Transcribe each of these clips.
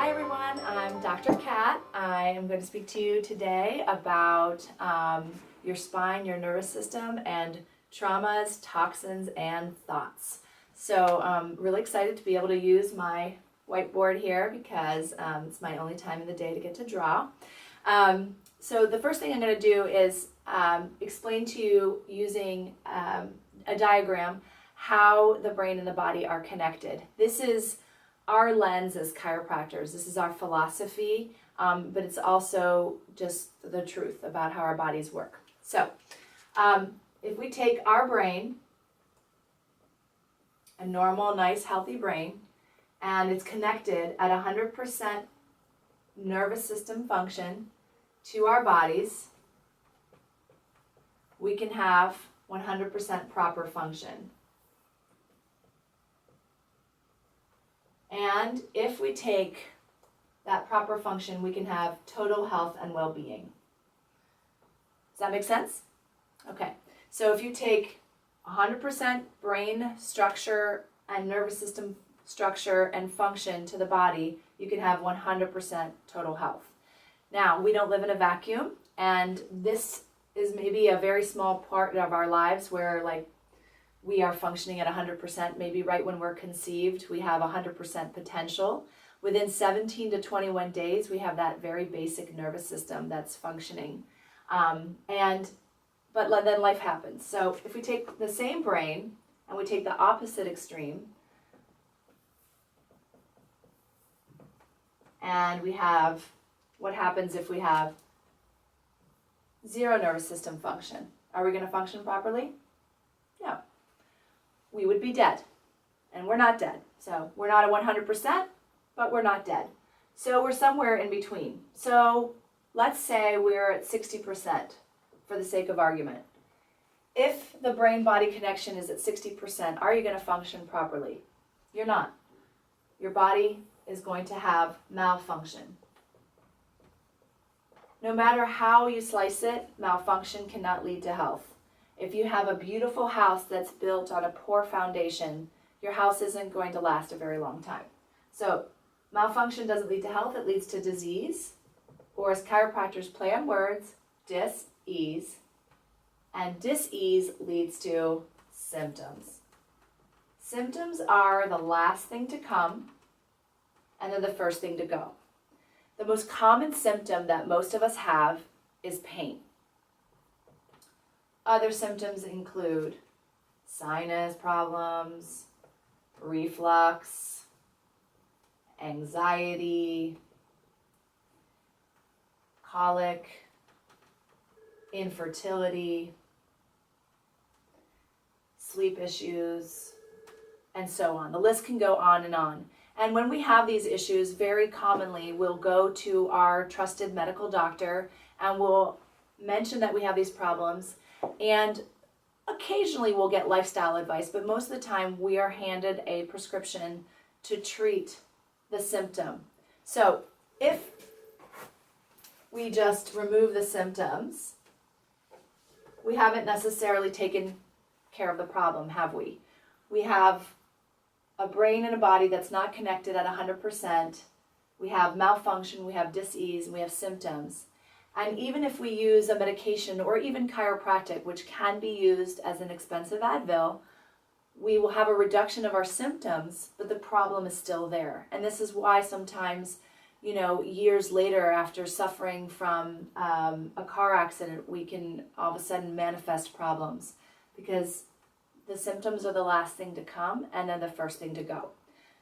Hi everyone, I'm Dr. Kat. I am going to speak to you today about your spine, your nervous system, and traumas, toxins, and thoughts. So I'm really excited to be able to use my whiteboard here because it's my only time in the day to get to draw. So the first thing I'm going to do is explain to you using a diagram how the brain and the body are connected. This is our lens as chiropractors. This is our philosophy, but it's also just the truth about how our bodies work. So if we take our brain, a normal, nice, healthy brain, and it's connected at 100% nervous system function to our bodies, we can have 100% proper function. And if we take that proper function, we can have total health and well-being. Does that make sense? Okay, so if you take 100% brain structure and nervous system structure and function to the body, you can have 100% total health. Now, we don't live in a vacuum, and this is maybe a very small part of our lives where we are functioning at 100%, maybe right when we're conceived, we have 100% potential. Within 17 to 21 days, we have that very basic nervous system that's functioning. But then life happens. So if we take the same brain and we take the opposite extreme, and we have, what happens if we have zero nervous system function? Are we going to function properly? No. We would be dead, and we're not dead. So we're not at 100%, but we're not dead. So we're somewhere in between. So let's say we're at 60% for the sake of argument. If the brain-body connection is at 60%, are you going to function properly? You're not. Your body is going to have malfunction. No matter how you slice it, malfunction cannot lead to health. If you have a beautiful house that's built on a poor foundation, your house isn't going to last a very long time. So malfunction doesn't lead to health, it leads to disease, or as chiropractors play on words, dis-ease. And dis-ease leads to symptoms. Symptoms are the last thing to come, and they're the first thing to go. The most common symptom that most of us have is pain. Other symptoms include sinus problems, reflux, anxiety, colic, infertility, sleep issues, and so on. The list can go on and on. And when we have these issues, very commonly we'll go to our trusted medical doctor and we'll mention that we have these problems. And occasionally we'll get lifestyle advice, but most of the time we are handed a prescription to treat the symptom. So if we just remove the symptoms, we haven't necessarily taken care of the problem, have we? We have a brain and a body that's not connected at 100%. We have malfunction, we have dis-ease, and we have symptoms. And even if we use a medication or even chiropractic, which can be used as an expensive Advil, we will have a reduction of our symptoms, but the problem is still there. And this is why sometimes, years later after suffering from a car accident, we can all of a sudden manifest problems because the symptoms are the last thing to come and then the first thing to go.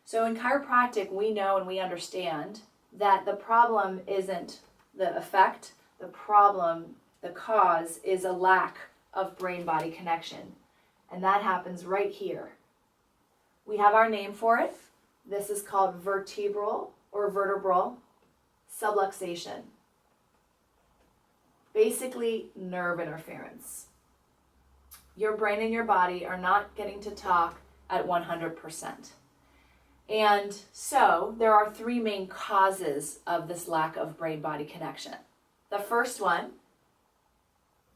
So in chiropractic, we know and we understand that the problem isn't the effect. The problem, the cause, is a lack of brain-body connection. And that happens right here. We have our name for it. This is called vertebral or vertebral subluxation. Basically, nerve interference. Your brain and your body are not getting to talk at 100%. And so there are three main causes of this lack of brain-body connection. The first one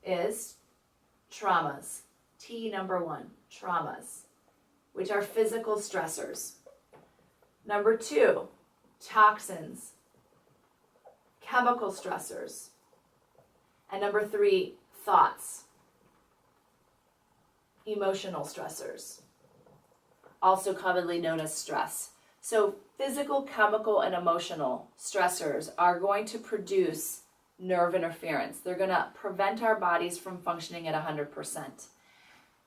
is traumas. T number one, traumas, which are physical stressors. Number two, toxins, chemical stressors, and number 3, thoughts, emotional stressors, also commonly known as stress. So physical, chemical, and emotional stressors are going to produce nerve interference. They're going to prevent our bodies from functioning at 100%.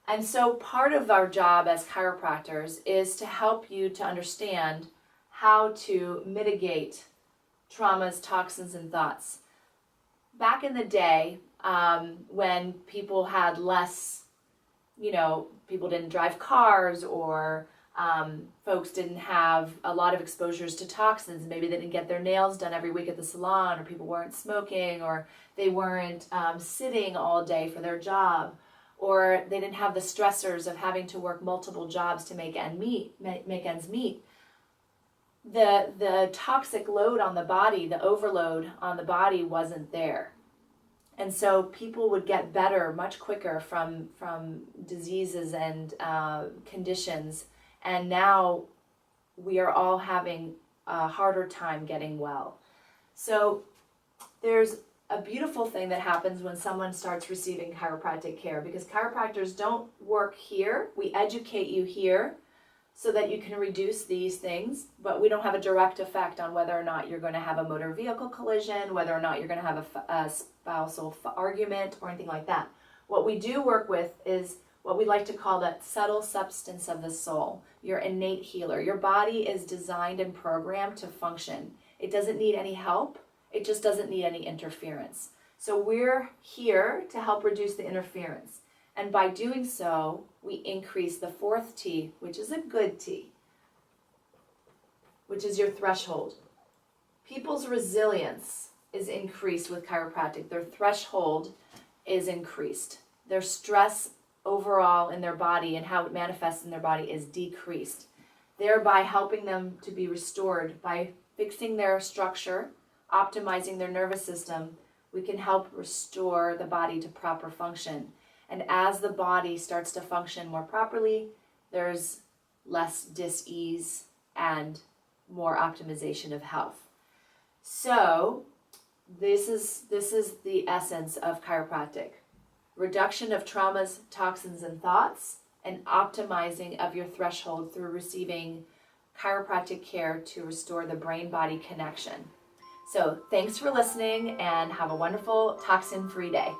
And so part of our job as chiropractors is to help you to understand how to mitigate traumas, toxins, and thoughts. Back in the day, when people had less, people didn't drive cars, or folks didn't have a lot of exposures to toxins. Maybe they didn't get their nails done every week at the salon, or people weren't smoking, or they weren't sitting all day for their job, or they didn't have the stressors of having to work multiple jobs to make ends meet. The toxic load on the body, the overload on the body wasn't there. And so people would get better much quicker from diseases and conditions. And now we are all having a harder time getting well. So there's a beautiful thing that happens when someone starts receiving chiropractic care, because chiropractors don't work here. We educate you here so that you can reduce these things, but we don't have a direct effect on whether or not you're going to have a motor vehicle collision, whether or not you're going to have a spousal argument, or anything like that. What we do work with is what we like to call that subtle substance of the soul, your innate healer. Your body is designed and programmed to function. It doesn't need any help. It just doesn't need any interference. So we're here to help reduce the interference. And by doing so, we increase the 4th T, which is a good T, which is your threshold. People's resilience is increased with chiropractic. Their threshold is increased. Their stress overall in their body and how it manifests in their body is decreased, thereby helping them to be restored. By fixing their structure, optimizing their nervous system, we can help restore the body to proper function. And as the body starts to function more properly, there's less dis-ease and more optimization of health. So this is the essence of chiropractic. Reduction of traumas, toxins, and thoughts, and optimizing of your threshold through receiving chiropractic care to restore the brain-body connection. So thanks for listening, and have a wonderful toxin-free day.